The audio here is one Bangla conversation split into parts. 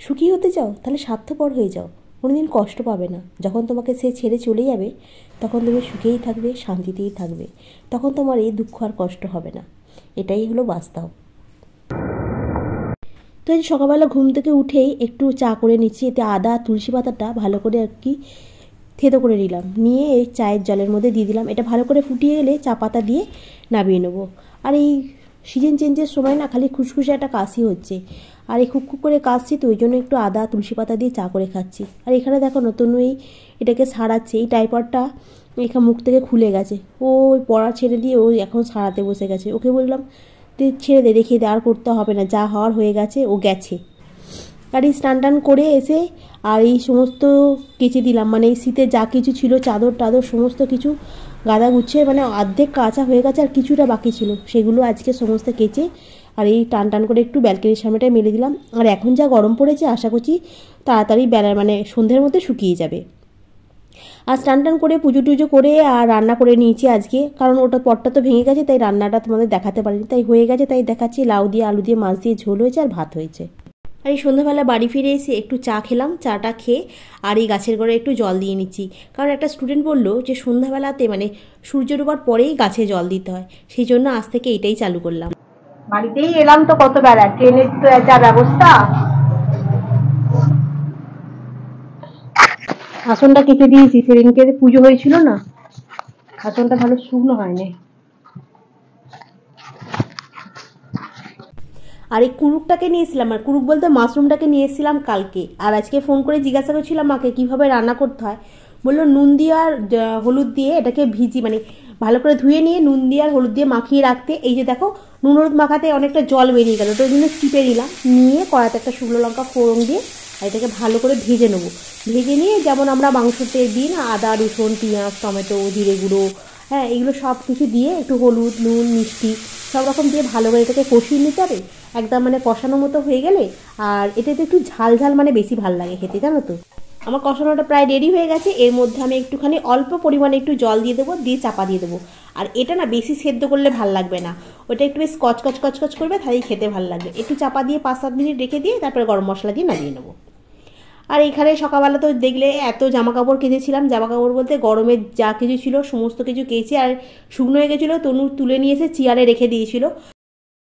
সুখী হতে চাও তাহলে স্বার্থপর হয়ে যাও, কোনোদিন কষ্ট পাবে না। যখন তোমাকে সে ছেড়ে চলে যাবে তখন তুমি সুখেই থাকবে, শান্তিতেই থাকবে, তখন তোমার এই দুঃখ আর কষ্ট হবে না। এটাই হলো বাস্তব। তো এই সকালবেলা ঘুম থেকে উঠেই একটু চা করে নিচ্ছি। এতে আদা তুলসী পাতাটা ভালো করে আর কি থেতো করে নিলাম, নিয়ে এই চায়ের জলের মধ্যে দিয়ে দিলাম। এটা ভালো করে ফুটিয়ে গেলে চা পাতা দিয়ে নামিয়ে নেবো। আর এই সিজন চেঞ্জের সময় না খালি খুসখুসে একটা কাশি হচ্ছে, আর এই খুব করে কাশছি, তো ওই জন্য একটু আদা তুলসী পাতা দিয়ে চা করে খাচ্ছি। আর এখানে দেখো নতুন এটাকে সারাচ্ছে, এই টাইপরটা এখানে মুখ থেকে খুলে গেছে, ও ওই পড়া ছেড়ে দিয়ে ও এখন সারাতে বসে গেছে। ওকে বললাম তুই ছেড়ে দে, দেখিয়ে দে, আর করতে হবে না, যা হওয়ার হয়ে গেছে, ও গেছে। আর এই স্নান টান করে এসে আর এই সমস্ত কেচে দিলাম, মানে এই শীতে যা কিছু ছিল চাদর টাদর সমস্ত কিছু গাদা গুছিয়ে, মানে অর্ধেক কাঁচা হয়ে গেছে আর কিছুটা বাকি ছিল, সেগুলো আজকে সমস্ত কেচে আর এই টান টান করে একটু ব্যালকনির সামনেটায় মেলে দিলাম। আর এখন যা গরম পড়েছে আশা করছি তাড়াতাড়ি মানে সন্ধ্যের মধ্যে শুকিয়ে যাবে। আর স্নান টান করে পুজো টুজো করে আর রান্না করে নিয়েছি আজকে, কারণ ওটা পটটা তো ভেঙে গেছে, তাই রান্নাটা তোমাদের দেখাতে পারিনি, তাই হয়ে গেছে, তাই দেখাচ্ছি। লাউ দিয়ে আলু দিয়ে মাছ দিয়ে ঝোল হয়েছে আর ভাত হয়েছে। আর এই সন্ধ্যাবেলা বাড়ি ফিরে এসে একটু চা খেলাম, চাটা খেয়ে আর এই গাছের গোড়ায় একটু জল দিয়ে নিচ্ছি, কারণ একটা স্টুডেন্ট বললো যে সন্ধ্যাবেলাতে মানে সূর্য ডোবার পরেই গাছে জল দিতে হয়, সেই জন্য আজ থেকে এটাই চালু করলাম। বাড়িতেই এলাম তো কত বেলা, ট্রেনের তো যা ব্যবস্থা। আসনটা কেটে দিয়েছি, সেদিনকে পুজো হয়েছিল না, আসনটা ভালো শুকনো হয়নি। আর এই কুরুকটাকে নিয়েছিলাম, আর কুরুক বলতে মাশরুমটাকে নিয়ে এসেছিলাম কালকে, আর আজকে ফোন করে জিজ্ঞাসা করছিলাম মাকে কীভাবে রান্না করতে হয়। বললো নুন দিয়ে আর হলুদ দিয়ে এটাকে মানে ভালো করে ধুয়ে নিয়ে নুন দিয়ে আর হলুদ দিয়ে মাখিয়ে রাখতে। এই যে দেখো নুন হলুদ মাখাতে অনেকটা জল বেরিয়ে গেল, তো ওই জন্য চিপে নিলাম, নিয়ে কড়াতে একটা শুকনো লঙ্কা ফোড়ন দিয়ে আর এটাকে ভালো করে ভেজে নেবো। ভেজে নিয়ে যেমন আমরা মাংসতে দিই না, আদা রসুন পেঁয়াজ টমেটো জিরে গুঁড়ো, হ্যাঁ এগুলো সব কিছু দিয়ে একটু হলুদ নুন মিষ্টি সব রকম দিয়ে ভালো করে এটাকে কষিয়ে নিতে হবে, একদম মানে কষানো মতো হয়ে গেলে। আর এটাতে একটু ঝাল ঝাল মানে বেশি ভালো লাগে খেতে, জানো তো। আমার কষানোটা প্রায় রেডি হয়ে গেছে, এর মধ্যে আমি একটুখানি অল্প পরিমাণে একটু জল দিয়ে দেবো, দিয়ে চাপা দিয়ে দেবো। আর এটা না বেশি সেদ্ধ করলে ভাল লাগবে না, ওটা একটু বেশ কচকচ কচকচ করবে, তাহলেই খেতে ভালো লাগবে। একটু চাপা দিয়ে 5-7 মিনিট রেখে দিয়ে তারপরে গরম মশলা দিয়ে নামিয়ে নেবো। আর এখানে সকালবেলা তো দেখলে এত জামা কাপড় কেচেছিলাম, জামা কাপড় বলতে গরমের যা কিছু ছিল সমস্ত কিছু কেচে আর শুকনো হয়ে গেছিলো, তনু তুলে নিয়ে এসে চেয়ারে রেখে দিয়েছিল,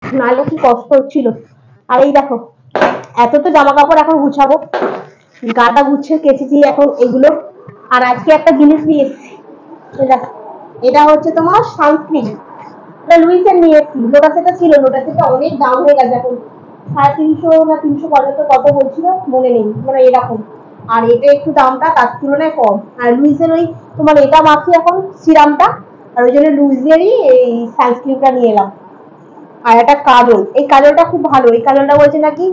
নাহলে কি কষ্ট হচ্ছিল। আর এই দেখো এত তো জামা কাপড় এখন গুছাবো, গাদা গুছিয়ে কেচেছি এখন এগুলো। আর আজকে একটা জিনিস নিয়ে এসেছি, এটা হচ্ছে তোমার সানস্ক্রিন, এটা লুইসের নিয়ে এসেছি। লোটাসেটা ছিল, লোটাসেটা অনেক দাম হয়ে গেছে এখন, 350 না 375 কত বলছিল মনে নেই, মানে এরকম। আর এটা একটু দামটা তার তুলনায় কম। আর লুইসের ওই তোমার এটা মাখি এখন সিরামটা, আর ওই জন্য লুইসেরই এই সানস্ক্রিনটা নিয়ে এলাম। আর একটা কাজল, এই কাজলটা খুব ভালো, এই কাজলটা বলছে নাকি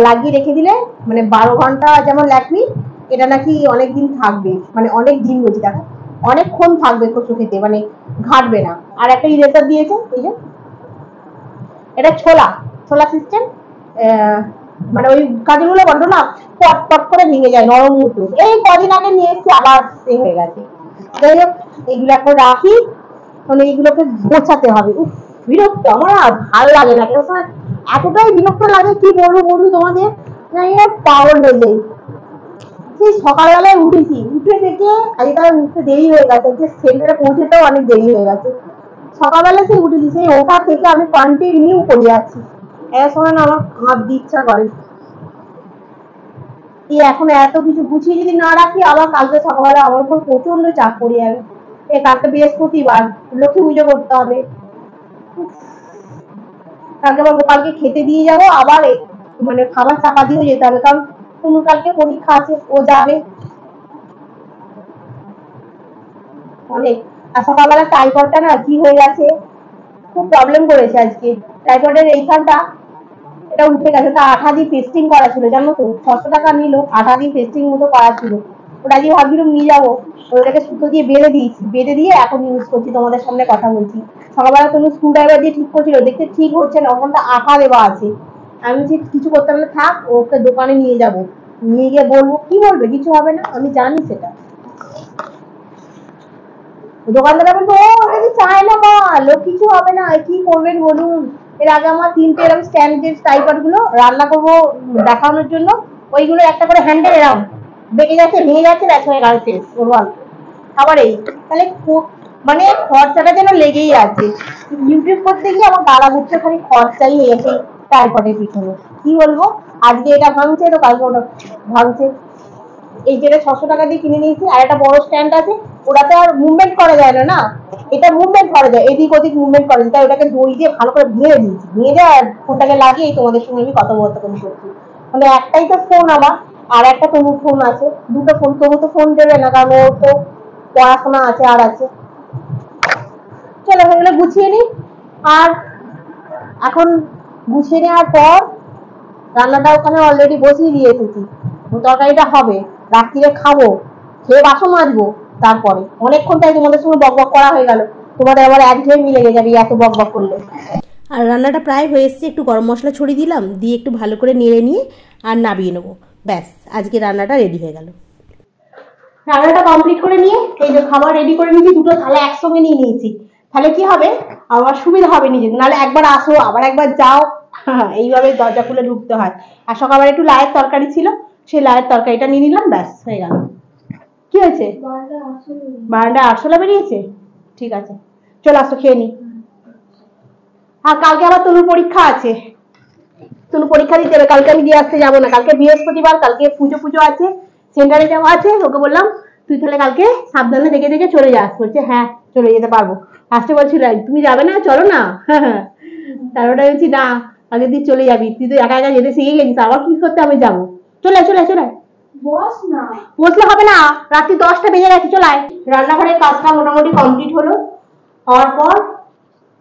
লাগিয়ে রেখে দিলে মানে 12 ঘন্টা, যেমন ল্যাকমি এটা নাকি অনেক দিন থাকবে, মানে অনেক দিন বলছি, দেখো অনেকক্ষণ থাকবে চোখেতে, মানে ঘাটবে না। আর একটা ইরেজার দিয়েছে, এই যে এটা ছোলা ছোলা সিস্টেম, মানে ওই কাজলগুলো বন্ধ না পট পট করে ভেঙে যায়, নরম মতো। এই কদিন আগে নিয়ে এসেছি, আবার এই হয়ে গেছে। যাই হোক এগুলো এখন রাখি, মানে এইগুলোকে গোছাতে হবে। বিরক্ত আমার, আর ভালো লাগে না, এতটাই বিরক্ত লাগে কি বলবো বন্ধু তোমাদের, পাগল হয়ে যাই। সেই সকালবেলায় উঠেছি, উঠে থেকে আজকাল উঠতে দেরি হয়ে গেছে, যে সেন্টারে পৌঁছতেও অনেক দেরি হয়ে গেছে। সকালবেলা সেই উঠেছি, সেই ওঠা থেকে আমি কন্টিনিউ করে যাচ্ছি, এর সময় না আমার কাঁদতে ইচ্ছা করে। এখন এত কিছু গুছিয়ে যদি না রাখি, আবার কালকে সকালবেলা আমার উপর প্রচন্ড চাপ পড়ে যাবে। কালকে বৃহস্পতিবার, লক্ষ্মী পুজো করতে হবে, কালকে আবার গোপালকে খেতে দিয়ে যাবো, আবার মানে খাবার চাপা দিয়ে যেতে হবে, কারণ কোনো কালকে পরীক্ষা আছে, ও যাবে অনেক। আর সকালবেলা টাইফয়েডটা না কি হয়ে গেছে, খুব প্রবলেম করেছে আজকে। টাইফয়েডের এইখানটা এটা উঠে গেছে, তা 8 দিন টেস্টিং করা ছিল, জানো তো 600 টাকা নিল, 8 দিন টেস্টিং মতো করা ছিল। ওটা দিয়ে ভাবছিলাম নিয়ে যাবো, ওটাকে সুতো দিয়ে বেঁধে দিয়েছি, বেঁধে দিয়ে এখন ইউজ করছি, তোমাদের সামনে কথা বলছি। সকালবেলা তুমি স্ক্রু ড্রাইভার দিয়ে ঠিক করছিল, দেখতে ঠিক হচ্ছে না, ওখানটা আঠা দেওয়া আছে। আমি কিছু করতে পারলে থাক, ওকে দোকানে নিয়ে যাব, নিয়ে গিয়ে বলবো, কি বলবে, কিছু হবে না, আমি জানি সেটা। দোকানদার বলবো ও আমি চাই না মা, লোক কিছু হবে না, কি করবেন বলুন। এর আগে আমার 3টে এরকম স্ট্যান্ডের টাইপার গুলো রান্না করবো দেখানোর জন্য, ওইগুলো একটা করে হ্যান্ডেল এরাম বেঁকে যাচ্ছে, ভেঙে যাচ্ছে, ব্যাস হয়ে গেল শেষ ওর গল্প। আবার এই তাহলে মানে খরচাটা যেন লেগেই আছে। ইউটিউব করতে গিয়ে আমার গালা ঘুরছে, খালি খরচাই হয়েছে ট্রাইপডের পিছনে। কি বলবো, আজকে এটা ভাঙছে তো কালকে ওটা ভাঙছে। এই যেটা 600 টাকা দিয়ে কিনে নিয়েছি, আর একটা বড় স্ট্যান্ড আছে, ওটাতে আর মুভমেন্ট করা যায় না, এটা মুভমেন্ট করা যায়, এদিক ওদিক মুভমেন্ট করা যায়, তাই ওটাকে দড়ি দিয়ে ভালো করে ভেঙে দিয়েছি, ভেঙে দিয়ে আর ফোনটাকে লাগিয়ে তোমাদের সঙ্গে আমি কথোপকথন করছি। মানে একটাই তো ফোন আমার, আর একটা তনু ফোন আছে, দুটো ফোন। তবু তো ফোন দেবে না, কারণ ওর তো পড়াশোনা আছে আর আছে। চলো সেগুলো গুছিয়ে নি। আর এখন গুছিয়ে নেওয়ার পর রান্নাটা ওখানে অলরেডি বসিয়ে দিয়ে এসেছি, তরকারিটা হবে, রাত্রিরে খাবো, খেয়ে বাসন মাজবো, তারপরে অনেকক্ষণ তাই তোমাদের সঙ্গে বক বক করা হয়ে গেল, তোমাদের আবার একঘেয়ে মিলে যাবে এত বক বক করলে। আর রান্নাটা প্রায় হয়ে এসছে, একটু গরম মশলা ছড়িয়ে দিলাম, দিয়ে একটু ভালো করে নেড়ে নিয়ে আর নাবিয়ে নেবো, ব্যাস আজকে রান্নাটা রেডি হয়ে গেল। রান্নাটা কমপ্লিট করে নিয়ে এই যে খাবার রেডি করে নিয়েছি, দুটো থালা একসঙ্গে নিয়ে নিয়েছি, তাহলে কি হবে আমার সুবিধা হবে নিজে, নাহলে একবার আসো আবার একবার যাও, এইভাবে দরজা খুলে ঢুকতে হয়। আর সকালে একটু লায়ের তরকারি ছিল, সেই লায়ের তরকারিটা নিয়ে নিলাম, ব্যাস হয়ে গেল। কি হয়েছে, 12:08 বেরিয়েছে, ঠিক আছে চল আসো খেয়ে নি। আর কালকে আবার তনুর পরীক্ষা আছে, তনু পরীক্ষা দিতে হবে, কালকে আমি দিয়ে আসতে যাবো না, কালকে বৃহস্পতিবার, কালকে পুজো আছে, সেন্টারে যাওয়া আছে। ওকে বললাম তুই তাহলে কালকে সাবধানে দেখে দেখে চলে যাস, বলছে হ্যাঁ চলে যেতে পারবো। ফার্স্টে বলছিল তুমি যাবে না, চলো না, তারপরে বলছি না আগের দিন চলে যাবি, তুই তো একা একা যেতে শিখে গেছিস, আবার কি করতে আমি যাবো, চলে বস না, বসলে হবে না, রাত্রি 10টা বেজে গেছে, চলায়। রান্নাঘরের কাজটা মোটামুটি কমপ্লিট হলো, হওয়ার পর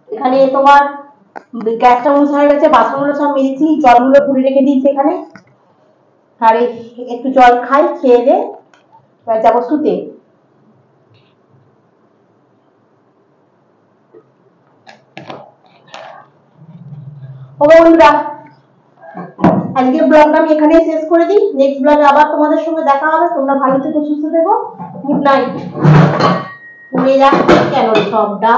এখানে তোমার গ্যাসটা মুছে হয়ে গেছে, বাসনগুলো সব মেজেছি, জলগুলো তুলে রেখে দিয়েছি এখানে, আর একটু জল খাই, খেয়ে দে যাবো শুতে। ও বন্ধুরা, আজকের ব্লগটা আমি এখানেই শেষ করে দিই, নেক্সট ব্লগে আবার তোমাদের সঙ্গে দেখা হবে। তোমরা ভালো থেকো, সুস্থ থেকো, গুড নাইট। ভুলে যাচ্ছি কেন সবটা।